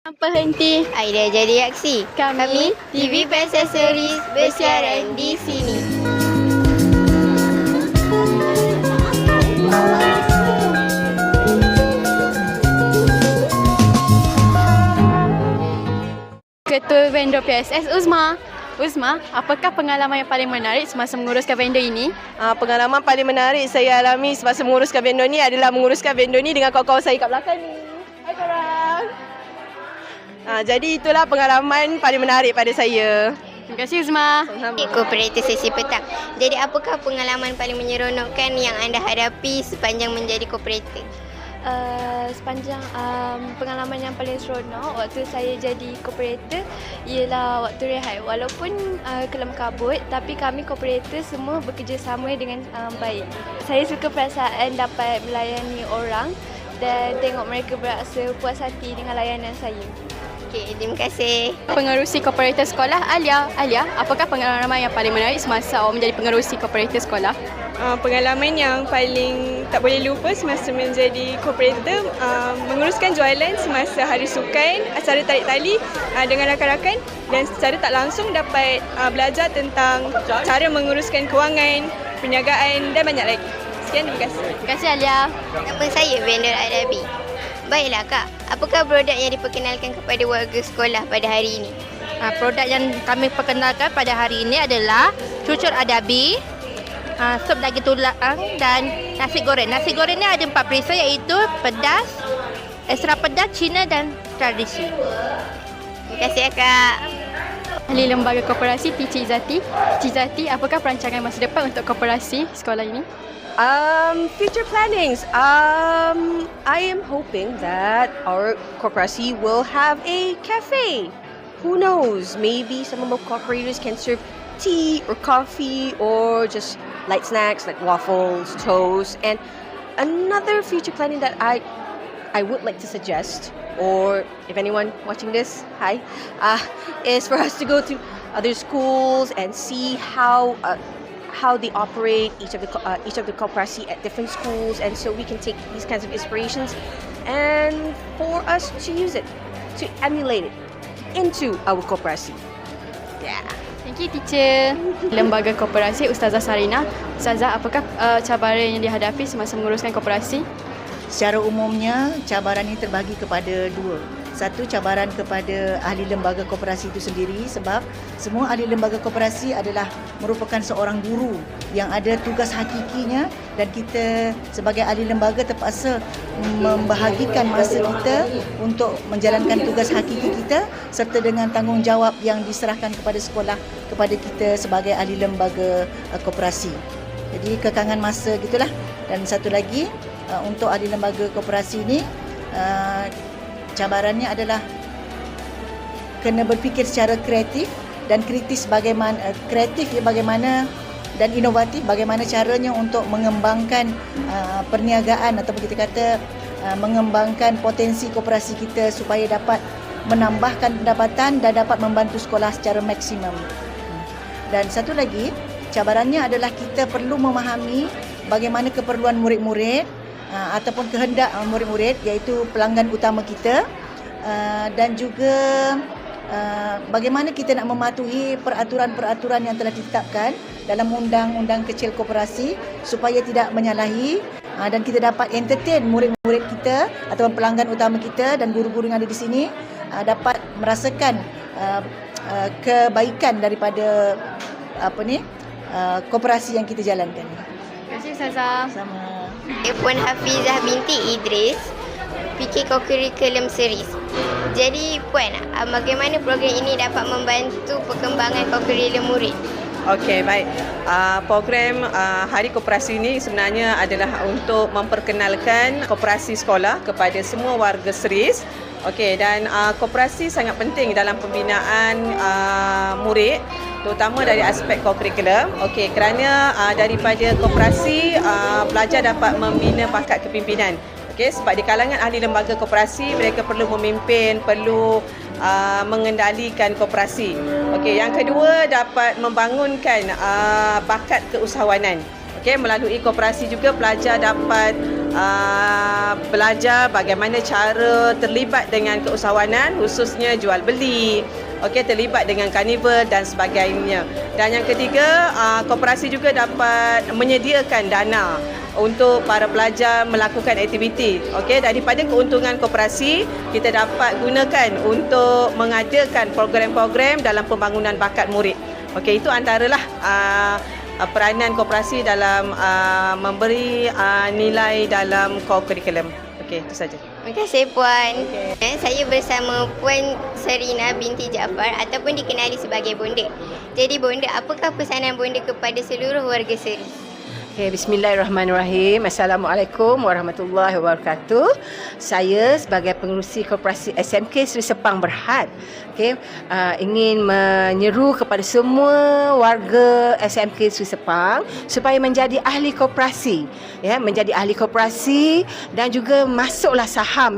Tanpa henti, Aida jadi reaksi. Kami, TV Pasal Series bersiaran di sini. Ketua Vendor PSS Uzma. Uzma, apakah pengalaman yang paling menarik semasa menguruskan vendor ini? Pengalaman paling menarik saya alami semasa menguruskan vendor ni adalah menguruskan vendor ni dengan kawan-kawan saya kat belakang ni. Hai korang. Jadi itulah pengalaman paling menarik pada saya. Terima kasih Uzma. Kooperatif sesi petang. Jadi apakah pengalaman paling menyeronokkan yang anda hadapi sepanjang menjadi kooperatif? Sepanjang pengalaman yang paling seronok waktu saya jadi kooperator ialah waktu rehat. Walaupun kelam kabut, tapi kami kooperator semua bekerjasama dengan baik. Saya suka perasaan dapat melayani orang dan tengok mereka berasa puas hati dengan layanan saya. Okey, terima kasih. Pengerusi kooperator sekolah Alia. Alia, apakah pengalaman yang paling menarik semasa awak menjadi pengerusi kooperator sekolah? Pengalaman yang paling tak boleh lupa semasa menjadi kooperator, menguruskan jualan semasa hari sukan, acara tarik tali dengan rakan-rakan, dan secara tak langsung dapat belajar tentang cara menguruskan kewangan, perniagaan dan banyak lagi. Sekian, terima kasih. Terima kasih Alia. Nama saya Vendor Adabi. Baiklah Kak, apakah produk yang diperkenalkan kepada warga sekolah pada hari ini? Produk yang kami perkenalkan pada hari ini adalah cucur adabi, sup daging tulang dan nasi goreng. Nasi goreng ni ada 4 perisa iaitu pedas, ekstra pedas, Cina dan tradisi. Terima kasih Kak. Ahli Lembaga Koperasi Cik Izzati. Cik Izzati, apakah perancangan masa depan untuk koperasi sekolah ini? Future plannings. I am hoping that our koperasi will have a cafe. Who knows? Maybe some of our cooperators can serve tea or coffee or just light snacks like waffles, toast. And another future planning that I would like to suggest, or if anyone watching this, hi, is for us to go to other schools and see how they operate each of the koperasi at different schools, and so we can take these kinds of inspirations and for us to use it, to emulate it into our koperasi. Yeah. Thank you teacher. Lembaga Koperasi Ustazah Sarina. Ustazah, apakah cabaran yang dihadapi semasa menguruskan koperasi? Secara umumnya, cabaran ini terbagi kepada dua. Satu, cabaran kepada ahli lembaga koperasi itu sendiri, sebab semua ahli lembaga koperasi adalah merupakan seorang guru yang ada tugas hakikinya, dan kita sebagai ahli lembaga terpaksa membahagikan masa kita untuk menjalankan tugas hakiki kita serta dengan tanggungjawab yang diserahkan kepada sekolah kepada kita sebagai ahli lembaga koperasi. Jadi kekangan masa gitulah. Dan satu lagi, untuk ahli lembaga koperasi ini, cabarannya adalah kena berfikir secara kreatif dan kritis, bagaimana dan inovatif bagaimana caranya untuk mengembangkan perniagaan ataupun kita kata mengembangkan potensi koperasi kita supaya dapat menambahkan pendapatan dan dapat membantu sekolah secara maksimum. Dan satu lagi, cabarannya adalah kita perlu memahami bagaimana keperluan murid-murid ataupun kehendak murid-murid, iaitu pelanggan utama kita, dan juga bagaimana kita nak mematuhi peraturan-peraturan yang telah ditetapkan dalam undang-undang kecil koperasi supaya tidak menyalahi, dan kita dapat entertain murid-murid kita ataupun pelanggan utama kita dan guru-guru yang ada di sini dapat merasakan kebaikan daripada koperasi yang kita jalankan. Terima kasih Ustazah. Sama. Puan Hafizah binti Idris, fikir co-curriculum series. Jadi Puan, bagaimana program ini dapat membantu perkembangan co-curriculum murid? Okey, baik. Program Hari Koperasi ini sebenarnya adalah untuk memperkenalkan koperasi sekolah kepada semua warga Seris. Okey, dan koperasi sangat penting dalam pembinaan murid, terutama dari aspek co-curriculum. Okey, kerana daripada koperasi pelajar dapat membina bakat kepimpinan. Okey, sebab di kalangan ahli lembaga koperasi, mereka perlu memimpin, perlu mengendalikan koperasi. Okey, yang kedua, dapat membangunkan bakat keusahawanan. Okey, melalui koperasi juga pelajar dapat belajar bagaimana cara terlibat dengan keusahawanan, khususnya jual beli, terlibat dengan karnival dan sebagainya. Dan yang ketiga, koperasi juga dapat menyediakan dana untuk para pelajar melakukan aktiviti. Daripada keuntungan koperasi, kita dapat gunakan untuk mengadakan program-program dalam pembangunan bakat murid. Itu antaralah peranan koperasi dalam memberi nilai dalam core curriculum. Itu saja. Terima kasih Puan. Saya bersama Puan Serina binti Jaafar ataupun dikenali sebagai Bonda. Jadi Bonda, apakah pesanan Bonda kepada seluruh warga Seris? Bismillahirrahmanirrahim. Assalamualaikum warahmatullahi wabarakatuh. Saya sebagai pengerusi Koperasi SMK Seri Sepang Berhad ingin menyeru kepada semua warga SMK Seri Sepang supaya menjadi ahli koperasi, menjadi ahli koperasi dan juga masuklah saham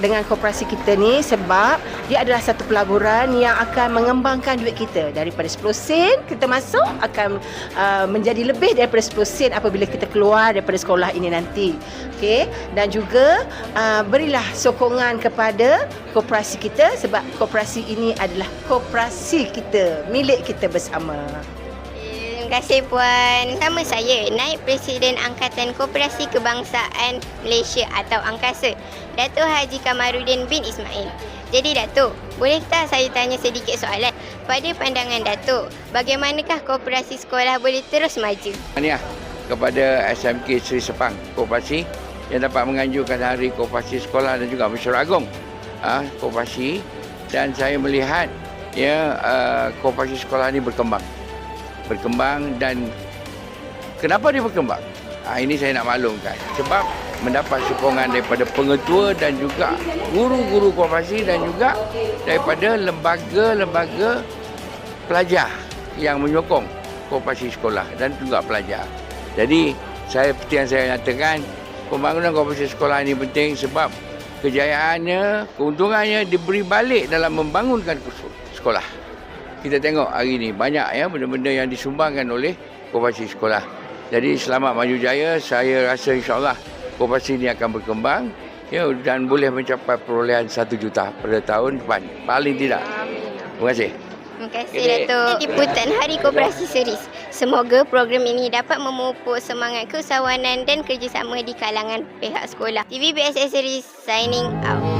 dengan koperasi kita ni, sebab dia adalah satu pelaburan yang akan mengembangkan duit kita. Daripada 10 sen kita masuk akan menjadi lebih daripada 10 sen apabila kita keluar daripada sekolah ini nanti. Dan juga berilah sokongan kepada koperasi kita, sebab koperasi ini adalah koperasi kita, milik kita bersama. Terima kasih Puan. Sama saya, Naib Presiden Angkatan Koperasi Kebangsaan Malaysia atau Angkasa, Dato' Haji Kamarudin bin Ismail. Jadi Dato', boleh tak saya tanya sedikit soalan? Pada pandangan Dato', bagaimanakah koperasi sekolah boleh terus maju? Tahniah kepada SMK Seri Sepang Koperasi yang dapat menganjurkan Hari Koperasi Sekolah dan juga Mesyuarat Agong koperasi, dan saya melihat koperasi sekolah ini berkembang dan kenapa dia berkembang? Ini saya nak maklumkan sebab mendapat sokongan daripada pengetua dan juga guru-guru koperasi dan juga daripada lembaga-lembaga pelajar yang menyokong koperasi sekolah dan juga pelajar. Jadi seperti yang saya nyatakan, pembangunan koperasi sekolah ini penting sebab kejayaannya, keuntungannya diberi balik dalam membangunkan sekolah. Kita tengok hari ini banyak benda-benda yang disumbangkan oleh koperasi sekolah. Jadi selamat maju jaya. Saya rasa insya-Allah koperasi ini akan berkembang dan boleh mencapai perolehan 1 juta pada tahun depan. Paling tidak. Terima kasih. Terima kasih Dato' Liputan Hari Koperasi Seris. Semoga program ini dapat memupuk semangat keusahawanan dan kerjasama di kalangan pihak sekolah. TVBSS Seris signing out.